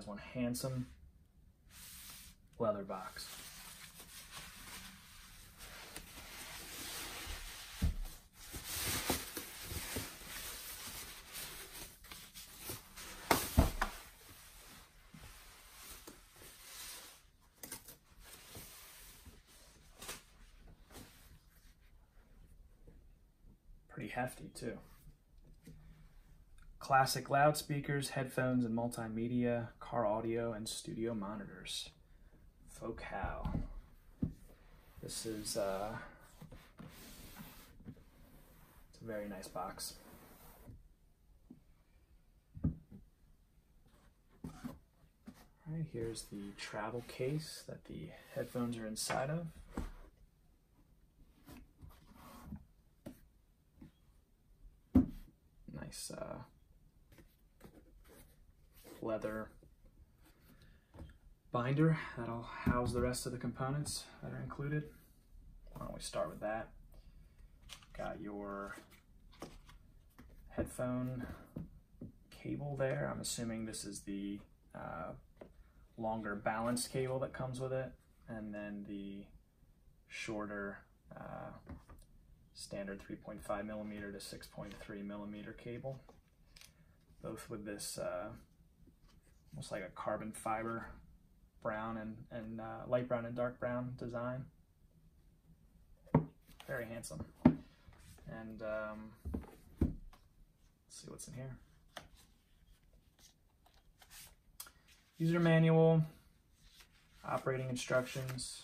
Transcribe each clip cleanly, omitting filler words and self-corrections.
is one handsome leather box. Pretty hefty too. Classic loudspeakers, headphones, and multimedia, car audio, and studio monitors. Focal. This is it's a very nice box. All right, here's the travel case that the headphones are inside of. Nice leather binder that'll house the rest of the components that are included. Why don't we start with that? Got your headphone cable there. I'm assuming this is the longer balanced cable that comes with it, and then the shorter standard 3.5 millimeter to 6.3 millimeter cable, both with this almost like a carbon fiber brown and light brown and dark brown design. Very handsome. And let's see what's in here. User manual, operating instructions,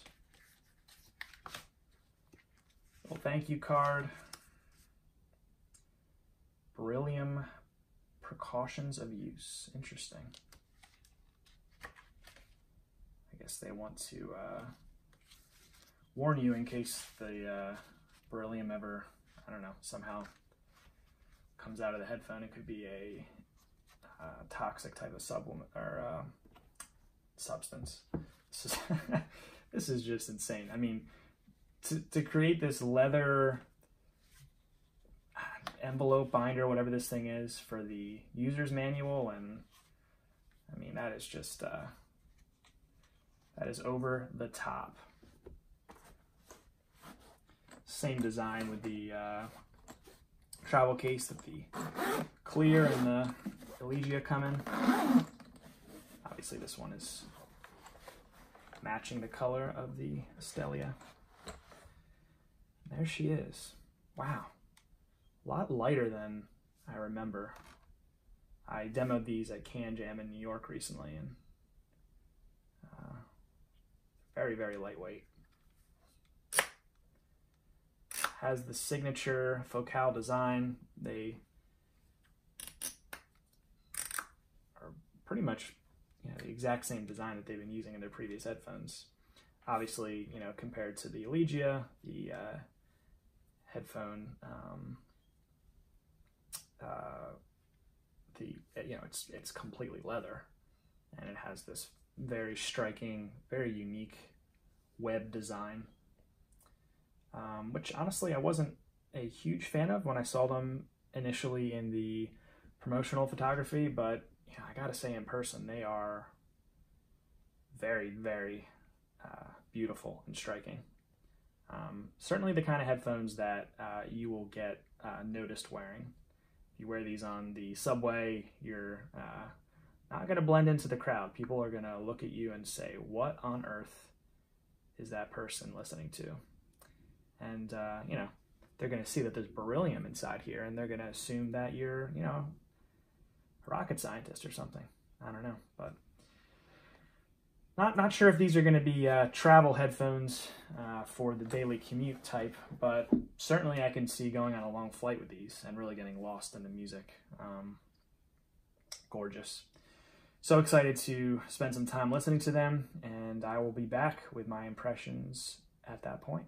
little thank you card, beryllium precautions of use. Interesting. I guess they want to warn you in case the beryllium ever, I don't know, somehow comes out of the headphone. It could be a toxic type of supplement or substance. This is just insane. I mean, to create this leather envelope binder, whatever this thing is, for the user's manual, and I mean, that is just that is over the top. Same design with the travel case that the clear and the Elegia come in. Obviously this one is matching the color of the Stellia. There she is. Wow. A lot lighter than I remember. I demoed these at Can Jam in New York recently, and very, very lightweight. Has the signature Focal design. They are pretty much, you know, the exact same design that they've been using in their previous headphones. Obviously, you know, compared to the Elegia, the headphone, you know, it's completely leather, and it has this very striking, very unique web design, which honestly I wasn't a huge fan of when I saw them initially in the promotional photography, but you know, I gotta say, in person they are very, very beautiful and striking. Certainly the kind of headphones that you will get noticed wearing. If you wear these on the subway, you're not going to blend into the crowd. People are going to look at you and say, what on earth is that person listening to? And, you know, they're going to see that there's beryllium inside here, and they're going to assume that you're, you know, a rocket scientist or something. I don't know, but not sure if these are going to be travel headphones for the daily commute type, but certainly I can see going on a long flight with these and really getting lost in the music. Gorgeous. So excited to spend some time listening to them, and I will be back with my impressions at that point.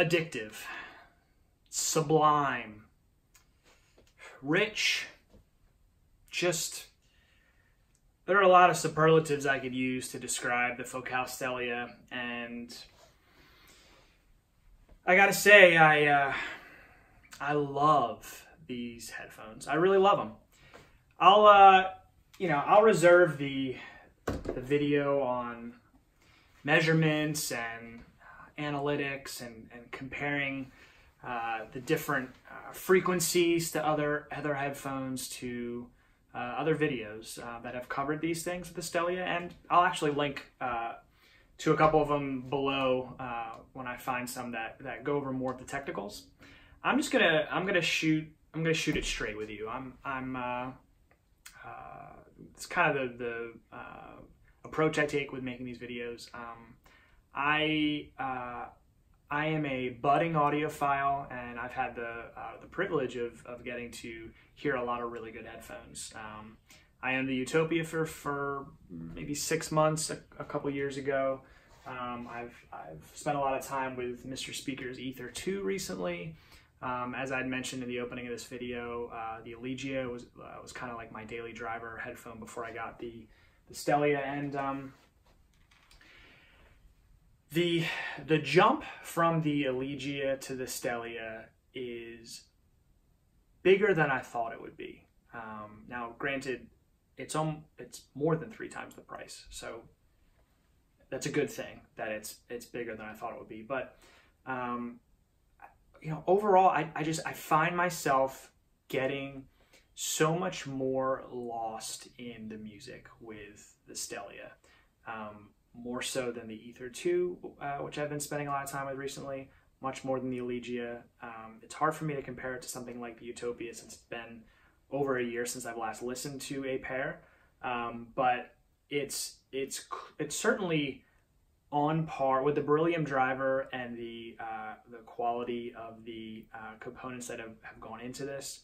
addictive, sublime, rich, just, there are a lot of superlatives I could use to describe the Focal Stellia, and I gotta say, I love these headphones. I really love them. I'll reserve the video on measurements and analytics and comparing the different frequencies to other headphones to other videos that have covered these things with the Stellia, and I'll actually link to a couple of them below when I find some that go over more of the technicals. I'm gonna shoot it straight with you. It's kind of the approach I take with making these videos. I am a budding audiophile, and I've had the privilege of getting to hear a lot of really good headphones. I owned the Utopia for maybe 6 months a couple years ago. I've spent a lot of time with Mr. Speaker's Ether 2 recently. As I'd mentioned in the opening of this video, the Allegia was kind of like my daily driver headphone before I got the Stellia, and the jump from the Allegia to the Stellia is bigger than I thought it would be. Now, granted, it's more than 3 times the price, so that's a good thing that it's bigger than I thought it would be. But overall, I find myself getting so much more lost in the music with the Stellia. More so than the Ether 2, which I've been spending a lot of time with recently, much more than the Allegia. It's hard for me to compare it to something like the Utopia since it's been over a year since I've last listened to a pair. But it's certainly on par with the Beryllium driver and the quality of the components that have gone into this.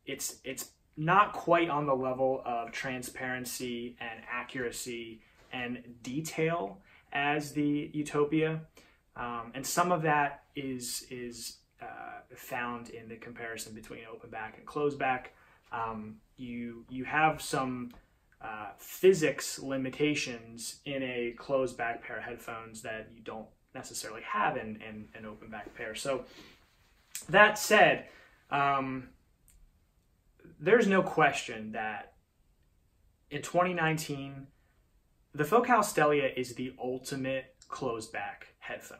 It's not quite on the level of transparency and accuracy and detail as the Utopia, and some of that is found in the comparison between open back and closed back. You have some physics limitations in a closed back pair of headphones that you don't necessarily have in an open back pair. So that said, there's no question that in 2019, the Focal Stellia is the ultimate closed back headphone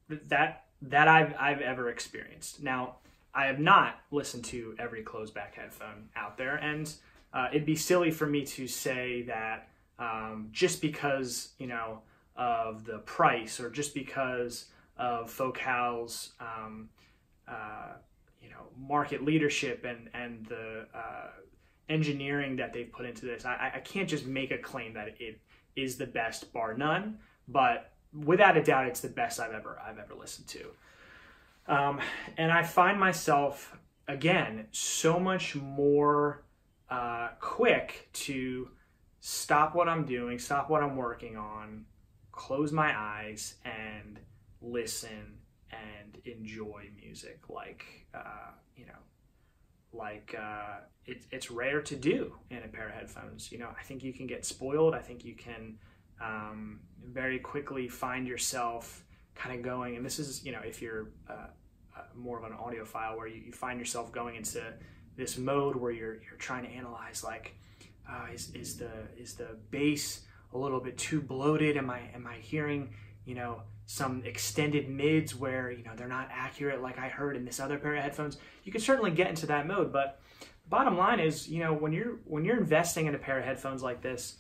that I've ever experienced. Now, I have not listened to every closed back headphone out there, and it'd be silly for me to say that just because of the price or just because of Focal's market leadership and the engineering that they've put into this, I can't just make a claim that it is the best bar none, but without a doubt it's the best I've ever listened to. And I find myself again so much more quick to stop what I'm doing, stop what I'm working on, close my eyes and listen and enjoy music it's rare to do in a pair of headphones. I think you can get spoiled. I think you can very quickly find yourself kind of going, and this is, if you're more of an audiophile, where you find yourself going into this mode where you're trying to analyze, like, is the bass a little bit too bloated? Am I hearing, some extended mids where, they're not accurate like I heard in this other pair of headphones? You can certainly get into that mode, but the bottom line is, when you're investing in a pair of headphones like this,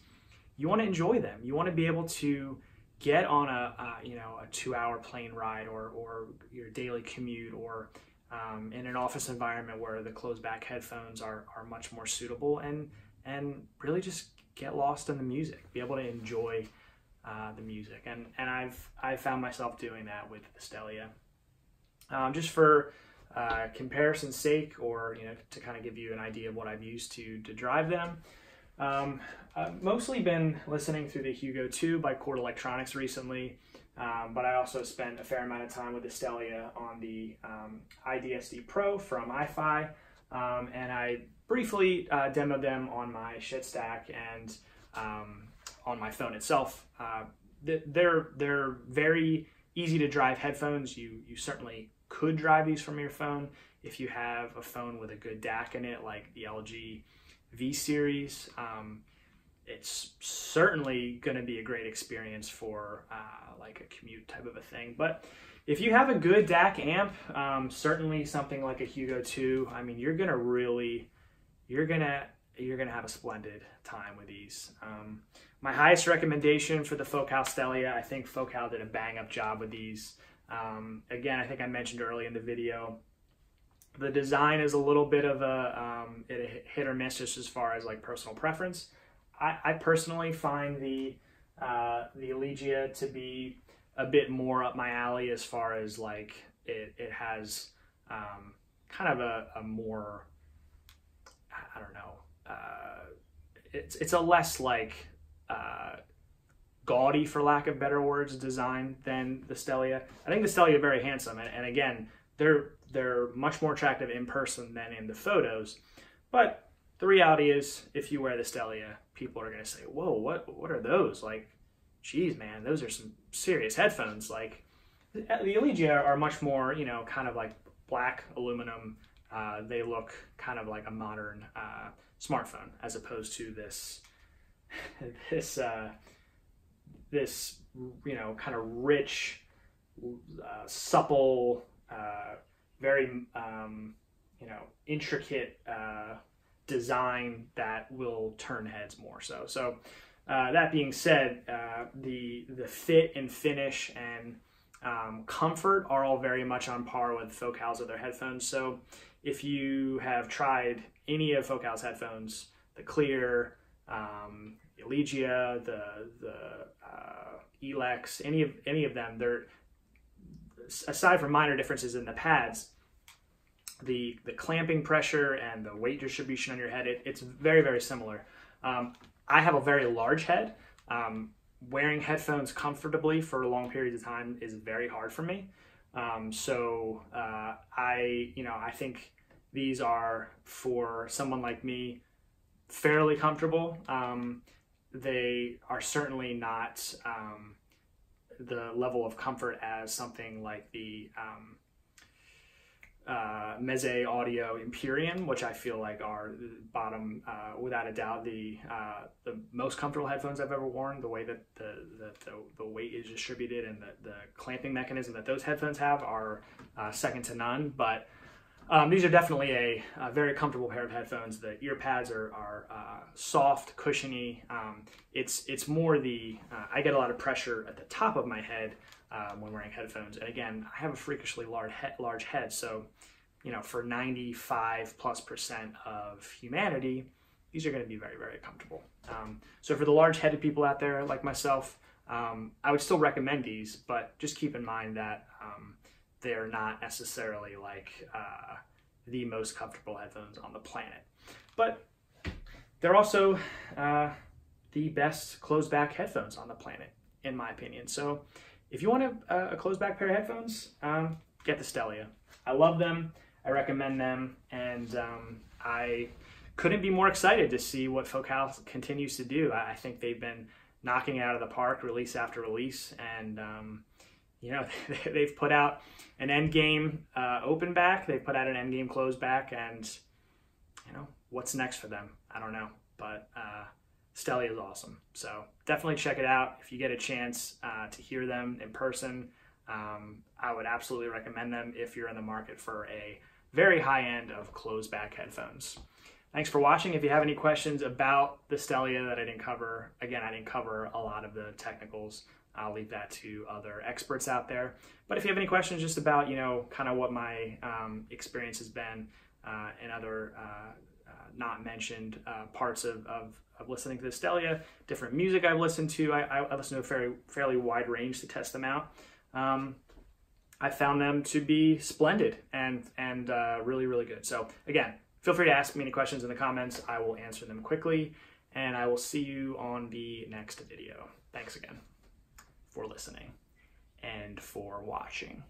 you want to enjoy them. You want to be able to get on a 2-hour plane ride or your daily commute, or in an office environment where the closed back headphones are much more suitable, and really just get lost in the music, be able to enjoy the music. And I've found myself doing that with the Stellia. Just for comparison's sake, or to kind of give you an idea of what I've used to drive them, I've mostly been listening through the Hugo 2 by Chord Electronics recently. but I also spent a fair amount of time with the Stellia on the IDSD Pro from iFi, and I briefly demoed them on my ShitStack and on my phone itself. They're very easy to drive headphones. You certainly could drive these from your phone if you have a phone with a good DAC in it, like the LG V series. It's certainly going to be a great experience for like a commute type of a thing. But if you have a good DAC amp, certainly something like a Hugo 2, I mean, you're gonna have a splendid time with these. My highest recommendation for the Focal Stellia, I think Focal did a bang up job with these. Again, I think I mentioned early in the video, the design is a little bit of a hit or miss just as far as like personal preference. I personally find the Elegia to be a bit more up my alley as far as like it has kind of a more, I don't know, it's a less like gaudy, for lack of better words, design than the Stellia. I think the Stellia is very handsome, and again, they're much more attractive in person than in the photos. But the reality is, if you wear the Stellia, people are going to say, whoa, what are those? Like, geez, man, those are some serious headphones. Like, the Elegia are much more, you know, kind of like black aluminum. They look kind of like a modern smartphone, as opposed to this you know, kind of rich, supple, very you know, intricate design that will turn heads more so. So that being said, the fit and finish and comfort are all very much on par with Focal's other headphones. So if you have tried any of Focal's headphones, the Clear, Elegia, the Elex, any of them, they're, aside from minor differences in the pads, the clamping pressure and the weight distribution on your head, it's very, very similar. I have a very large head. Wearing headphones comfortably for long periods of time is very hard for me. So I think these are, for someone like me, fairly comfortable. They are certainly not the level of comfort as something like the Meze Audio Empyrean, which I feel like are bottom, without a doubt, the most comfortable headphones I've ever worn. The way that the weight is distributed and the clamping mechanism that those headphones have are second to none. But these are definitely a very comfortable pair of headphones. The ear pads are soft, cushiony. It's more the, I get a lot of pressure at the top of my head when wearing headphones. And again, I have a freakishly large head. So, you know, for 95+% of humanity, these are going to be very, very comfortable. So for the large-headed people out there like myself, I would still recommend these, but just keep in mind that they're not necessarily like the most comfortable headphones on the planet. But they're also the best closed-back headphones on the planet, in my opinion. So if you want a closed-back pair of headphones, get the Stellia. I love them. I recommend them. And I couldn't be more excited to see what Focal continues to do. I think they've been knocking it out of the park, release after release. And you know, they've put out an endgame open back, they've put out an endgame closed back, and you know, what's next for them? I don't know, but Stellia is awesome. So definitely check it out if you get a chance to hear them in person. I would absolutely recommend them if you're in the market for a very high end of closed back headphones. Thanks for watching. If you have any questions about the Stellia that I didn't cover, again, I didn't cover a lot of the technicals. I'll leave that to other experts out there. But if you have any questions just about, you know, kind of what my experience has been and other not mentioned parts of listening to the Stellia, different music I've listened to, I listen to a fairly wide range to test them out. I found them to be splendid and really, really good. So again, feel free to ask me any questions in the comments. I will answer them quickly, and I will see you on the next video. Thanks again for listening. and for watching.